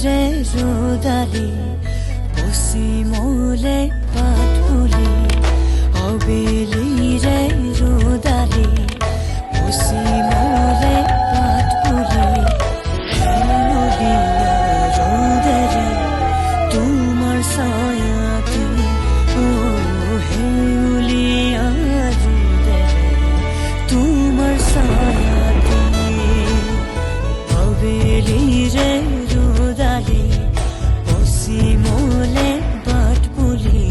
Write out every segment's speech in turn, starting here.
रे रोदाली पश्चिमले पाठ पुली अबेली रे रोदाली पश्चिमले पाठ पुली रौदरी तुमार सायाती ओ हेउलिया रौदरी तुमार सायाती अबेली रे रोदाली पश्चिमले पाठ पुली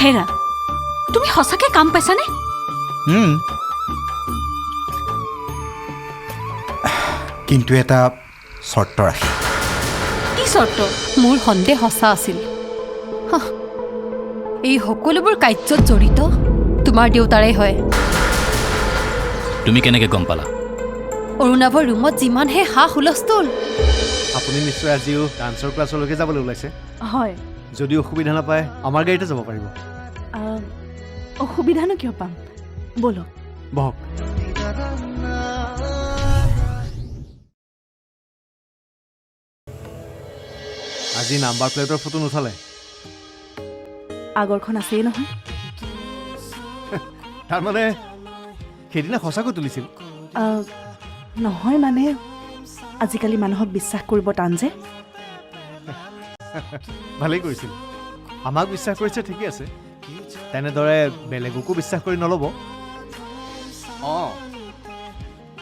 হেৰা তুমি সঁচাকৈ কাম পাইছানে? কিন্তু এটা চৰ্ত ৰাখি। কি চৰ্ত? মোৰ সন্দেহ সঁচা আছিল। এই সকলোবোৰ কাৰ্যত জড়িত তোমাৰ দেউতাৰে হয়। তুমি কেনেকৈ গম পালা? অৰুণাভৰ ৰুমত যিমানহে হা হুলস্থুল। আপুনি নিশ্চয় আজিও ডান্সৰ ক্লাছলৈকে যাবলৈ ওলাইছে? হয়। যদি অসুবিধা নাপায় আমাৰ গাড়ীতে যাব পাৰিব। অসুবিধানো কিয় পাম, ব'লক বহক। আজি নাম্বাৰ প্লেটৰ ফটো নুঠালে? আগৰখন আছেই নহয়। তাৰমানে সেইদিনা সঁচাকৈ তুলিছিল? নহয় মানে আজিকালি মানুহক বিশ্বাস কৰিব টান যে। ভালেই কৰিছিল, আমাক বিশ্বাস কৰিছে, ঠিকেই আছে। তেনেদৰে বেলেগকো বিশ্বাস কৰি নল'ব। অঁ,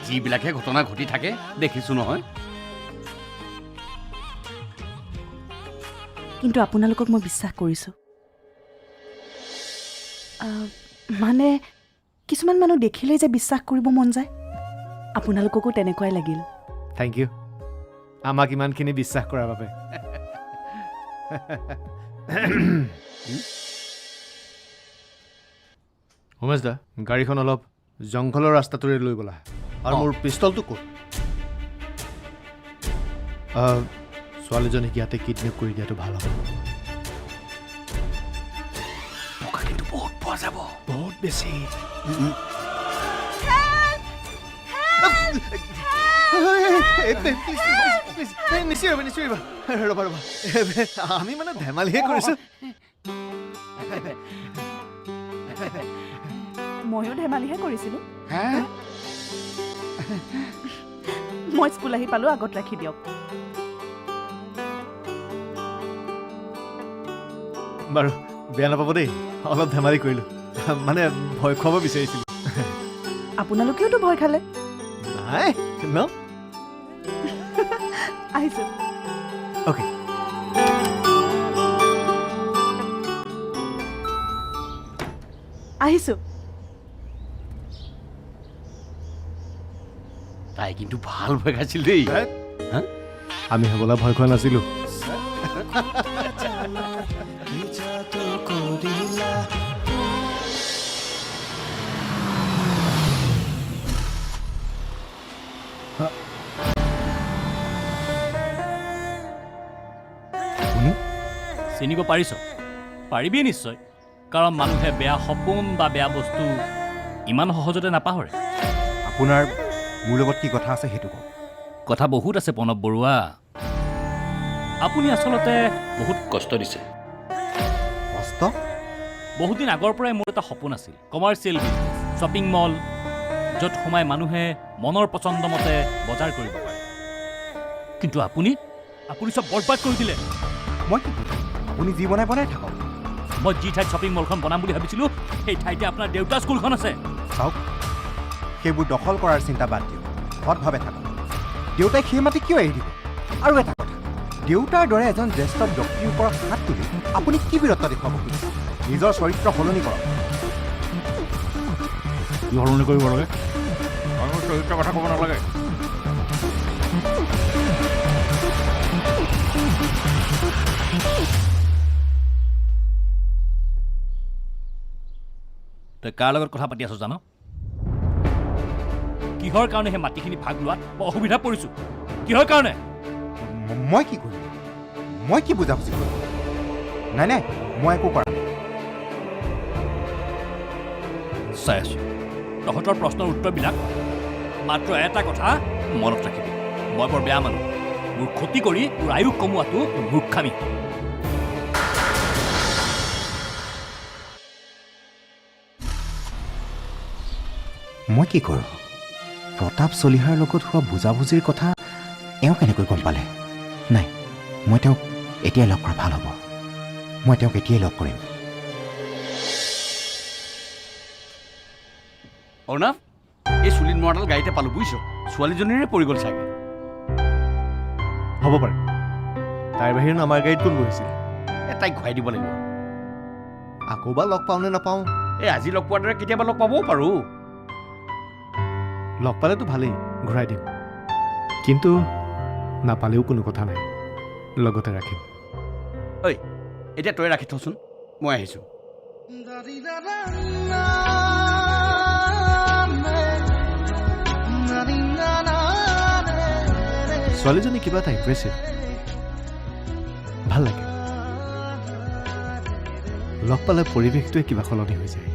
যিবিলাকে ঘটনা ঘটি থাকে দেখিছোঁ নহয়। কিন্তু আপোনালোকক মই বিশ্বাস কৰিছোঁ। মানে কিছুমান মানুহ দেখিলেই যে বিশ্বাস কৰিব মন যায়, আপোনালোককো তেনেকুৱাই লাগিল। থেংক ইউ আমাক ইমানখিনি বিশ্বাস কৰাৰ বাবে। উমেশ দা, গাড়ীখন অলপ জংঘলৰ ৰাস্তাটোৰে লৈ গ'লা। আৰু মোৰ পিষ্টলটো ক'ত? ছোৱালীজনীক ইয়াতে কিডনেপ কৰি দিয়াটো ভাল হ'ব। টকা কিন্তু বহুত পোৱা যাব, বহুত বেছি। নিশ্চয় ৰ'বা ৰ'বা, আমি মানে ধেমালিহে কৰিছোঁ। ময়ো ধেমালিহে কৰিছিলোঁ। মই স্কুল আহি পালোঁ, আগত ৰাখি দিয়ক। বাৰু বেয়া নাপাব দেই, অলপ ধেমালি কৰিলোঁ, মানে ভয় খুৱাব বিচাৰিছিলোঁ। আপোনালোকেওতো ভয় খালে। নাই ন? আহিছোঁ। অ'কে। আহিছোঁ। তাই কিন্তু ভাল ভয় খাইছিল দেই। আমি হ'বলা ভয় খোৱা নাছিলোঁ। চিনিব পাৰিছ? পাৰিবি নিশ্চয়, কাৰণ মানুহে বেয়া সপোন বা বেয়া বস্তু ইমান সহজতে নাপাহৰে। আপোনাৰ মোৰ লগত কি কথা আছে সেইটো কওক। কথা বহুত আছে প্ৰণৱ বৰুৱা। আপুনি আচলতে বহুত কষ্ট দিছে। কষ্ট? বহুত দিন আগৰ পৰাই মোৰ এটা সপোন আছিল, কমাৰ্চিয়েল বিজনেছ, শ্বপিং মল, য'ত সোমাই মানুহে মনৰ পচন্দ মতে বজাৰ কৰিব পাৰে। কিন্তু আপুনি চব বৰবাদ কৰি দিলে। মই কি কৰিম? আপুনি যি বনাই বনাই থাকক। মই যি ঠাইত শ্বপিং মলখন বনাম বুলি ভাবিছিলোঁ, সেই ঠাইতে আপোনাৰ দেউতাৰ স্কুলখন আছে। চাওক, সেইবোৰ দখল কৰাৰ চিন্তা বাদ দিয়ক, সৎভাৱে থাকক। দেউতাই সেই মাটি কিয় এৰি দিব? আৰু এটা কথা, দেউতাৰ দৰে এজন জ্যেষ্ঠ ব্যক্তিৰ ওপৰত হাত তুলি আপুনি কি বীৰত্ব দেখুৱাব খুজিছে? নিজৰ চৰিত্ৰ সলনি কৰক। কি সলনি কৰিব লাগে আৰু চৰিত্ৰৰ কথা ক'ব নালাগে তই কাৰ লগত কথা পাতি আছ জানো কিহৰ কাৰণে সেই মাটিখিনি ভাগ লোৱাত মই অসুবিধা পৰিছোঁ কিহৰ কাৰণে মই কি কৰিম মই কি বুজাবুজি কৰিম নাই নাই মই একো কৰা নাই চাই আছোঁ তহঁতৰ প্ৰশ্নৰ উত্তৰবিলাক মাত্ৰ এটা কথা মনত ৰাখিবি মই বৰ বেয়া মানুহ মোৰ ক্ষতি কৰি তোৰ আয়ুস কমোৱাটো মূৰ্খামি মই কি কৰোঁ প্ৰতাপ চলিহাৰ লগত হোৱা বুজাবুজিৰ কথা এওঁ কেনেকৈ গম পালে নাই মই তেওঁক এতিয়াই লগ কৰা ভাল হ'ব মই তেওঁক এতিয়াই লগ কৰিম অৰ্ণৱ এই চুলিত মৰাডাল গাড়ীতে পালোঁ বুজিছ ছোৱালীজনীৰে পৰি গ'ল চাগে হ'ব পাৰে তাইৰ বাহিৰে আমাৰ গাড়ীত কোন বহিছিল তাইক ঘূৰাই দিব লাগিব আকৌ বা লগ পাওঁ নে নাপাওঁ এই আজি লগ পোৱাৰ দৰে কেতিয়াবা লগ পাবও পাৰোঁ লগ পালেতো ভালেই ঘূৰাই দিম কিন্তু নাপালেও কোনো কথা নাই লগতে ৰাখিম ঐ এতিয়া তই ৰাখি থচোন মই আহিছোঁ ছোৱালীজনী কিবা এটা ইম্প্ৰেছিভ ভাল লাগে লগ পালে পৰিৱেশটোৱে কিবা সলনি হৈ যায়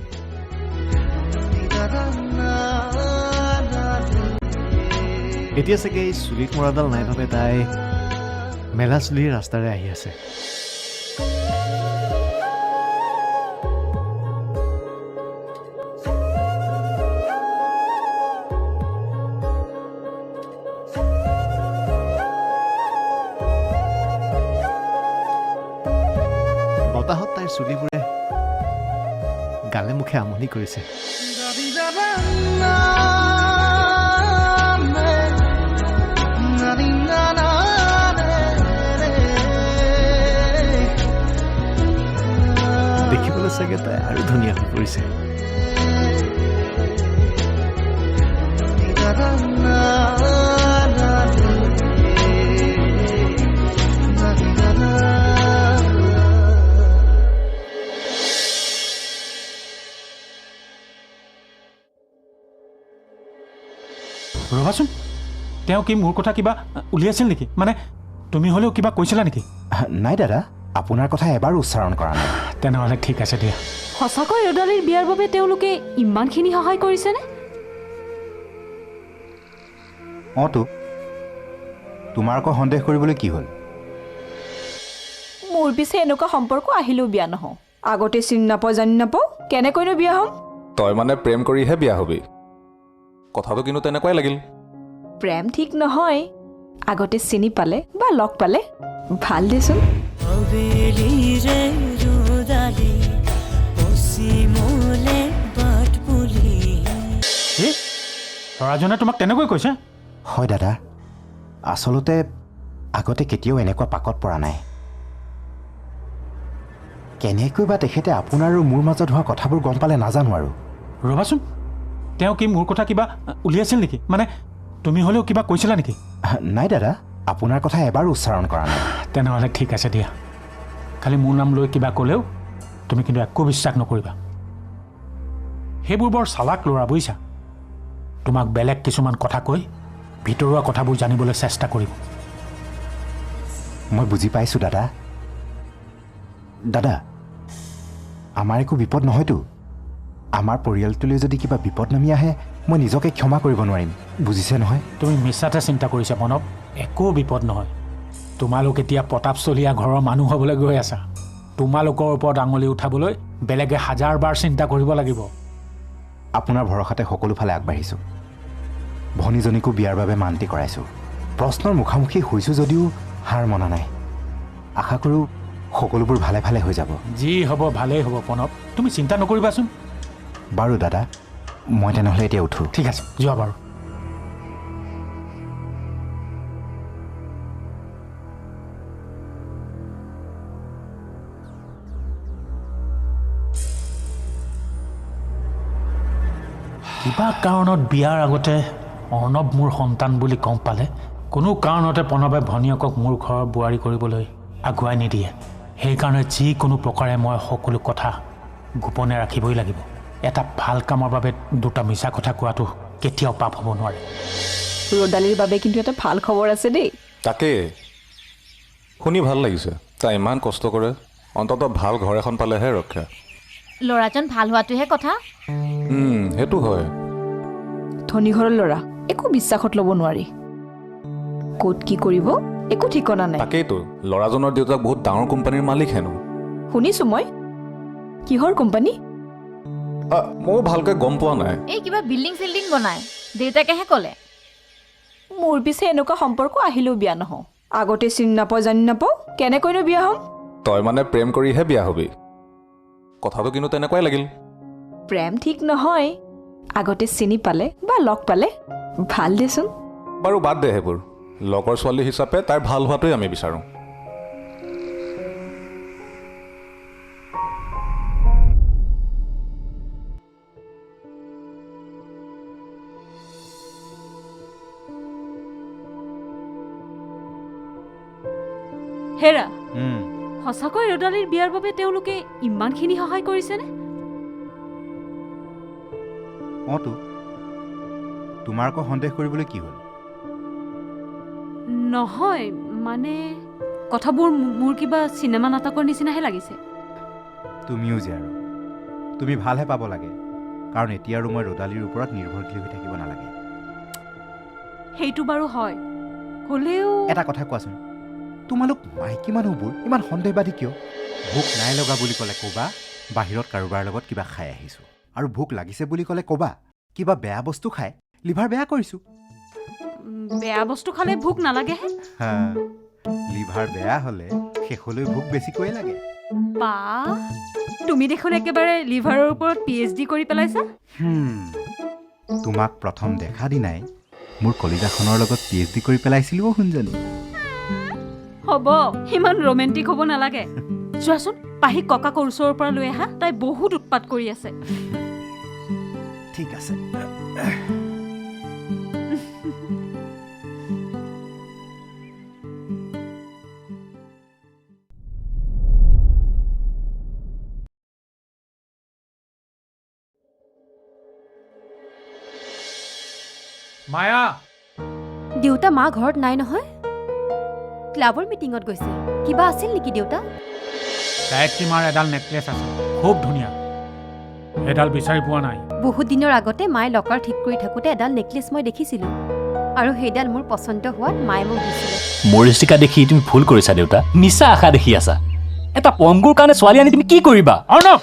এতিয়া চাগে এই চুলিত মৰাডাল নাই ভাবে তাই মেলা চুলিৰ ৰাস্তাৰে আহি আছে বতাহত তাইৰ চুলিবোৰে গালে মুখে আমনি কৰিছে দেখিবলৈ চাগে তাই আৰু ধুনীয়া হৈ পৰিছে ৰবাচোন তেওঁ কি মোৰ কথা কিবা উলিয়াইছিল নেকি মানে তুমি হ'লেও কিবা কৈছিলা নেকি নাই দাদা আপোনাৰ কথা এবাৰ উচ্চাৰণ কৰা নাই তেনেহ'লে ঠিক আছে দিয়া সঁচাকৈ ৰদালিৰ বিয়াৰ বাবে তেওঁলোকে ইমানখিনি সহায় কৰিছেনে তো তোমাৰ আকৌ সন্দেহ কৰিবলৈ কি হ'ল মোৰ পিছে এনেকুৱা সম্পৰ্ক আহিলেও বিয়া নহওঁ আগতে চিনি নাপাওঁ জানি নাপাওঁ কেনেকৈনো বিয়া হ'ম তই মানে প্ৰেম কৰিহে বিয়া হবি কথাটো কিন্তু তেনেকুৱাই লাগিল প্ৰেম ঠিক নহয় আগতে চিনি পালে বা লগ পালে ভাল দেচোন হবেলিৰে ৰুদালি পশ্চিমলে বাট বুলি ল'ৰাজনে তোমাক তেনেকৈ কৈছে হয় দাদা আচলতে আগতে কেতিয়াও এনেকুৱা পাকত পৰা নাই কেনেকৈ বা তেখেতে আপোনাৰ আৰু মোৰ মাজত হোৱা কথাবোৰ গম পালে নাজানো আৰু ৰবাচোন তেওঁ কি মোৰ কথা কিবা উলিয়াইছিল নেকি মানে তুমি হ'লেও কিবা কৈছিলা নেকি নাই দাদা আপোনাৰ কথা এবাৰ উচ্চাৰণ কৰা নাই তেনেহ'লে ঠিক আছে দিয়া খালি মোৰ নাম লৈ কিবা ক'লেও তুমি কিন্তু একো বিশ্বাস নকৰিবা সেইবোৰ বৰ চালাক ল'ৰা বুজিছা তোমাক বেলেগ কিছুমান কথা কৈ ভিতৰুৱা কথাবোৰ জানিবলৈ চেষ্টা কৰিব মই বুজি পাইছোঁ দাদা দাদা আমাৰ একো বিপদ নহয়তো আমাৰ পৰিয়ালটোলৈ যদি কিবা বিপদ নামি আহে মই নিজকে ক্ষমা কৰিব নোৱাৰিম বুজিছে নহয় তুমি মিছাতে চিন্তা কৰিছা মনব একো বিপদ নহয় তোমালোক এতিয়া প্ৰতাপ চলিয়া ঘৰৰ মানুহ হ'বলৈ গৈ আছা তোমালোকৰ ওপৰত আঙুলি উঠাবলৈ বেলেগে হাজাৰবাৰ চিন্তা কৰিব লাগিব আপোনাৰ ভৰসাতে সকলোফালে আগবাঢ়িছোঁ ভনীজনীকো বিয়াৰ বাবে মান্তি কৰাইছোঁ প্ৰশ্নৰ মুখামুখি হৈছোঁ যদিও হাৰ মনা নাই আশা কৰোঁ সকলোবোৰ ভালে ভালে হৈ যাব যি হ'ব ভালেই হ'ব প্ৰণৱ তুমি চিন্তা নকৰিবাচোন বাৰু দাদা মই তেনেহ'লে এতিয়া উঠোঁ ঠিক আছে যোৱা বাৰু কিবা কাৰণত বিয়াৰ আগতে অৰ্ণৱ মোৰ সন্তান বুলি গম পালে কোনো কাৰণতে প্ৰণৱে ভনীয়েকক মোৰ ঘৰৰ বোৱাৰী কৰিবলৈ আগুৱাই নিদিয়ে। সেইকাৰণে যিকোনো প্ৰকাৰে মই সকলো কথা গোপনে ৰাখিবই লাগিব। এটা ভাল কামৰ বাবে দুটা মিছা কথা কোৱাটো কেতিয়াও পাপ হ'ব নোৱাৰে। ৰদালিৰ বাবে কিন্তু এটা ভাল খবৰ আছে দেই। তাকে শুনি ভাল লাগিছে। তাই ইমান কষ্ট কৰে, অন্ততঃ ভাল ঘৰ এখন পালেহে ৰক্ষা। ল'ৰাজন ভাল হোৱাটোহে কথা। সেইটো হয়। ধনী ঘৰৰ ল'ৰা, একো বিশ্বাসত ল'ব নোৱাৰি। ক'ত কি কৰিব একো ঠিকনা নাই। তাকেইতো, ল'ৰাজনৰ দেউতাক বহুত ডাঙৰ কোম্পানীৰ মালিক হেনো। শুনিছো মই। কিহৰ কোম্পানী? ময়ো ভালকৈ গম পোৱা নাই। এই কিবা বিল্ডিং চিল্ডিং বনায়, দেউতাকেহে ক'লে। মোৰ পিছে এনেকুৱা সম্পৰ্ক আহিলেও বিয়া নহওঁ। আগতে চিনি নাপাওঁ জানি নাপাওঁ, কেনেকৈনো বিয়া হ'ম? তই মানে প্ৰেম কৰিহে বিয়া হবি? কথাটো কিন্তু তেনেকুৱাই লাগিল। প্ৰেম ঠিক নহয়, আগতে চিনি পালে বা লগ পালে ভাল দেচোন। বাৰু বাদ দে সেইবোৰ। লগৰ ছোৱালী হিচাপে তাইৰ ভাল হোৱাটোৱে আমি বিচাৰোঁ। হেৰা, সঁচাকৈ ৰদালিৰ বিয়াৰ বাবে তেওঁলোকে ইমানখিনি সহায় কৰিছেনে? তো তোমাৰ আকৌ সন্দেহ কৰিবলৈ কি হ'ল? নহয়, মানে কথাবোৰ মোৰ কিবা চিনেমা নাটকৰ নিচিনাহে লাগিছে। তুমিও যে আৰু তুমি ভালহে পাব লাগে, কাৰণ এতিয়া আৰু মই ৰদালিৰ ওপৰত নিৰ্ভৰশীল হৈ থাকিব নালাগে। সেইটো বাৰু হয়, হ'লেও এটা কথা কোৱাচোন, তোমালোক মাইকী মানুহবোৰ ইমান সন্দেহবাদী কিয়? ভোক নাই লগা বুলি ক'লে ক'বা বাহিৰত কাৰোবাৰ লগত কিবা খাই আহিছোঁ, আৰু ভোক লাগিছে বুলি ক'লে ক'বা কিবা বেয়া বস্তু খাই লিভাৰ বেয়া কৰিছোঁ। বেয়া বস্তু খালে ভোক নালাগেহে। লিভাৰ বেয়া হ'লে শেষলৈ ভোক বেছিকৈ লাগে। বা, তুমি দেখোন একেবাৰে লিভাৰৰ ওপৰত PhD কৰি পেলাইছা। তোমাক প্ৰথম দেখা দিনাই মোৰ কলিজাখনৰ লগত PhD কৰি পেলাইছিলোঁ শুনজনী। হ'ব, ইমান ৰোমেণ্টিক হ'ব নালাগে। চোৱাচোন, পাহিক ককাকৰ ওচৰৰ পৰা লৈ আহা, তাই বহুত উৎপাত কৰি আছে। ঠিক আছে। মায়া, দেউতা মা ঘৰত নাই নহয়, ক্লাবৰ মিটিঙত গৈছে। কিবা আছিল নেকি দেউতা? গায়ত্ৰী মাৰ এডাল নেকলেছ আছে, খুব ধুনীয়া। এডাল বিচাৰি পোৱা নাই। বহুত দিনৰ আগতে মায়ে লকাৰ ঠিক কৰি থাকোঁতে এডাল নেকলেছ মই দেখিছিলোঁ, আৰু সেইডাল মোৰ পচন্দ হোৱাত মায়ে মোক দিছিলে। মৰিষ্টিকা দেখি তুমি ভুল কৰিছা দেউতা, মিছা আশা দেখি আছা। এটা পংগুৰ কাৰণে ছোৱালী আনি তুমি কি কৰিবা? অৰ্ণৱ,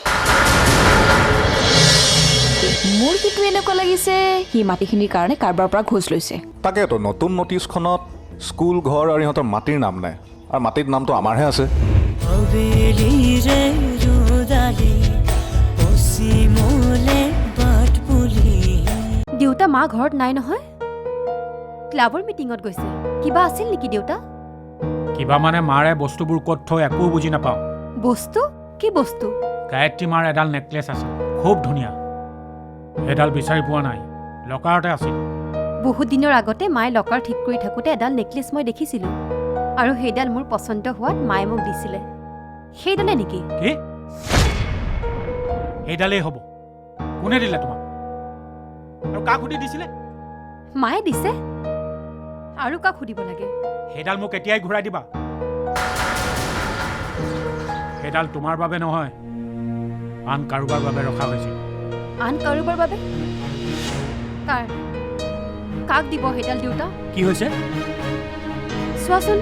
মোৰ কিন্তু এনেকুৱা লাগিছে সি মাটিখিনিৰ কাৰণে কাৰোবাৰ পৰা ঘোচ লৈছে। তাকেতো, নতুন নটিছখনত স্কুল, ঘৰ আৰু ইহঁতৰ মাটিৰ নাম নাই, আৰু মাটিৰ নামটো আমাৰহে আছে। হবেলিৰে ৰদালি পশ্চিমলে বাট বুলি। দেউতা মা ঘৰত নাই নহয়, ক্লাবৰ মিটিঙত গৈছে। কিবা আছিল নেকি দেউতা? কিবা মানে মাৰে বস্তুবোৰ ক'ত থৈ একো বুজি নাপাওঁ। বস্তু? কি বস্তু? গায়ত্ৰী মাৰ এডাল নেকলেছ আছে, খুব ধুনীয়া। এডাল বিচাৰি পোৱা নাই, লকাৰতে আছিল। বহুত দিনৰ আগতে মায়ে লকাৰ ঠিক কৰি থাকোঁতে এডাল নেকলেছ মই দেখিছিলোঁ, আৰু সেইডাল মোৰ পচন্দ হোৱাত মায়ে মোক দিছিলে। সেইডালে নেকি? কি? সেইডালেই হ'ব। কোনে দিলে তোমাক? আৰু কাক সুধি দিছিলে? মায়ে দিছে, আৰু কাক সুধিব লাগে? সেইডাল মোক এতিয়াই ঘূৰাই দিবা। সেইডাল তোমাৰ বাবে নহয়, আন কাৰোবাৰ বাবে ৰখা হৈছিল। আন কাৰোবাৰ বাবে? কাৰ? কাক দিব সেইডাল দেউতা? কি হৈছে? চোৱাচোন,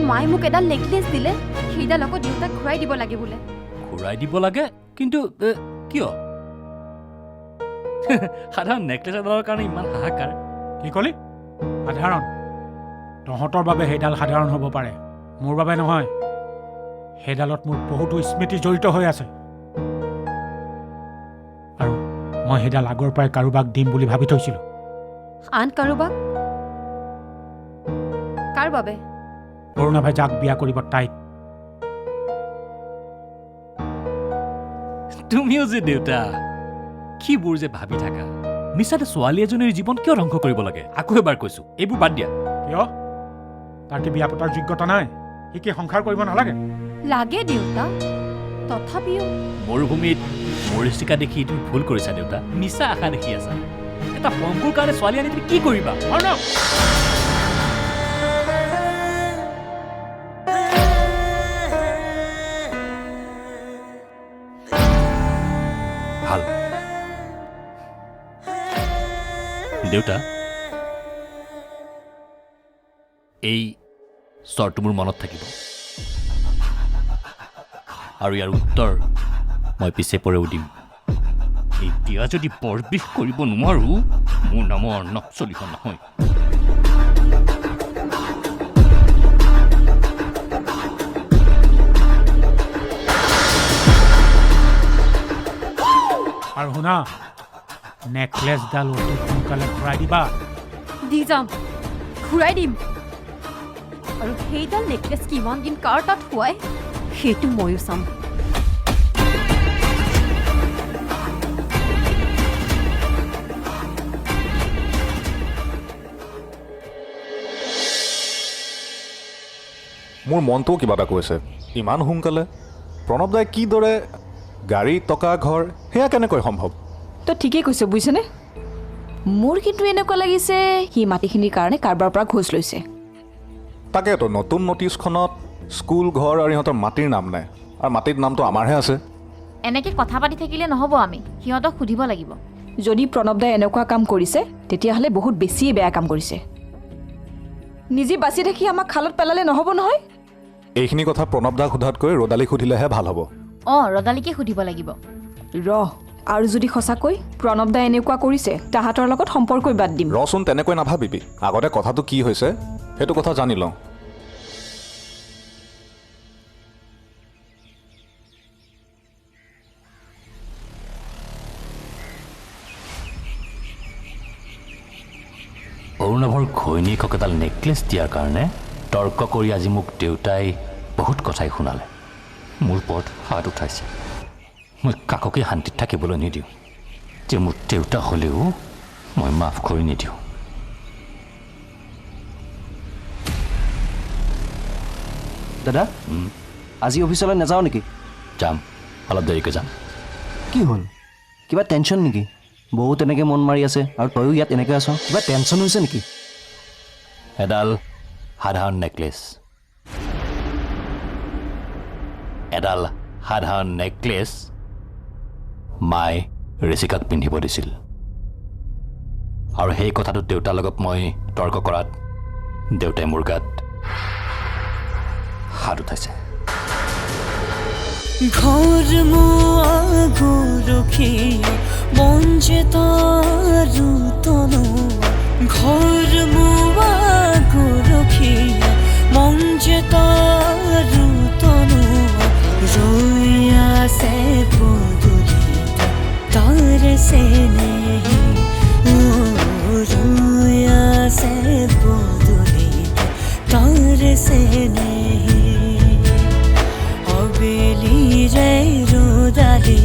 মায়ে মোক এডাল নেকলেছ দিলে, সেইডাল আকৌ দেউতাক ঘূৰাই দিব লাগে বোলে। ঘূৰাই দিব লাগে? কিন্তু কিয়? সাধাৰণ নেকলেছ এডালৰ কাৰণে ইমান হাহাকাৰ? কি ক'লি? সাধাৰণ? তহঁতৰ বাবে সেইডাল সাধাৰণ হ'ব পাৰে, মোৰ বাবে নহয়। সেইডালত মোৰ বহুতো স্মৃতি জড়িত হৈ আছে, আৰু মই সেইডাল আগৰ পৰাই কাৰোবাক দিম বুলি ভাবি থৈছিলোঁ। আন কাৰোবাক? কাৰ বাবে? অৰুণাভাই যাক বিয়া কৰিব তাইক। তুমিও যে দেউতা, কিবোৰ যে ভাবি থাকা। মিছাতে ছোৱালী এজনীৰ জীৱন কিয় ধ্বংস কৰিব লাগে? আকৌ এবাৰ কৈছো, এইবোৰ বাদ দিয়া। কিয় তাৰ কি বিয়া পতাৰ যোগ্যতা নাই? সি কি সংসাৰ কৰিব নালাগে? লাগে দেউতা, তথাপিও মৰুভূমিত মৰিচিকা দেখি তুমি ভুল কৰিছা দেউতা। মিছা আশা দেখি আছা। এটা পংকুৰ কাৰণে ছোৱালী আনি তুমি কি কৰিবা? অৰ্ণৱ! ভাল দেউতা, এই স্তৰটো মোৰ মনত থাকিব আৰু ইয়াৰ উত্তৰ মই পিছে পৰেও দিম। এতিয়া যদি বৰবিষ কৰিব নোৱাৰো, মোৰ নামৰ অৰ্ণৱ চলিব নহয়। আৰু শুনা, নেকলেছডাল অতি সোনকালে ঘূৰাই দিবা। দি যাম, ঘূৰাই দিম। আৰু সেইডাল নেকলেছ কিমান দিন কাৰ তাত শুৱাই সেইটো ময়ো চাম। মোৰ মনটোও কিবা এটা কৈছে, ইমান সোনকালে প্ৰণৱ দাই কিদৰে গাড়ী, টকা, ঘৰ, সেয়া কেনেকৈ সম্ভৱ? তই ঠিকেই কৈছ বুজিছনে? মোৰ কিন্তু এনেকুৱা লাগিছে সি মাটিখিনিৰ কাৰণে কাৰোবাৰ পৰা ঘোচ লৈছে। তাকেতো নতুন নটিছখনত স্কুল, ঘৰ আৰু ইহঁতৰ মাটিৰ নাম নাই, আৰু মাটিৰ নামটো আমাৰহে আছে। এনেকৈ কথা পাতি থাকিলে নহ'ব, আমি সিহঁতক সুধিব লাগিব। যদি প্ৰণৱ দাই এনেকুৱা কাম কৰিছে তেতিয়াহ'লে বহুত বেছিয়ে বেয়া কাম কৰিছে। নিজে বাচি থাকি আমাক খালত পেলালে নহ'ব নহয়। এইখিনি কথা প্ৰণৱ দাক সোধাতকৈ ৰদালিক সুধিলেহে ভাল হ'ব। অঁ, ৰদালিকে সুধিব লাগিব। আৰু যদি সঁচাকৈ প্ৰণৱ দাই এনেকুৱা কৰিছে, তাহাঁতৰ লগত সম্পৰ্কই বাদ দিম। ৰচোন, তেনেকৈ নাভাবিবি। আগতে কথাটো কি হৈছে সেইটো কথা জানি লওঁ। অৰুণৱৰ ঘৈণীয়েকক এডাল নেকলেছ দিয়াৰ কাৰণে তৰ্ক কৰি আজি মোক দেউতাই বহুত কথাই শুনালে। মোৰ ওপৰত হাত উঠাইছে। মই কাককে শান্তিত থাকিবলৈ নিদিওঁ। যে মোৰ দেউতা হ'লেও মই মাফ কৰি নিদিওঁ। দাদা, আজি অফিচলৈ নাযাওঁ নেকি? যাম, অলপ দেৰিকৈ যাম। কি হ'ল? কিবা টেনশ্যন নেকি? বহু তেনেকৈ মন মাৰি আছে আৰু তয়ো ইয়াত এনেকৈ আছ, কিবা টেনশ্যন হৈছে নেকি? এডাল সাধাৰণ নেকলেছ, এডাল সাধাৰণ নেকলেছ মায়ে ঋষিকাক পিন্ধিব দিছিল। আৰু সেই কথাটো দেউতাৰ লগত মই তৰ্ক কৰাত দেউতাই মোৰ গাত হাত উঠাইছে। ঘৰ মোৱা গৰখীয়া মন যে তাৰো তনোৱা, ঘৰ মোৱা গৰখীয়া মন যে তাৰো তনোৱা, ৰৈ আছে পদূলিতে তাৰ চেনেহী, ৰৈ আছে পদূলিতে তাৰ চেনেহী। আবেলি ৰে ৰোদালি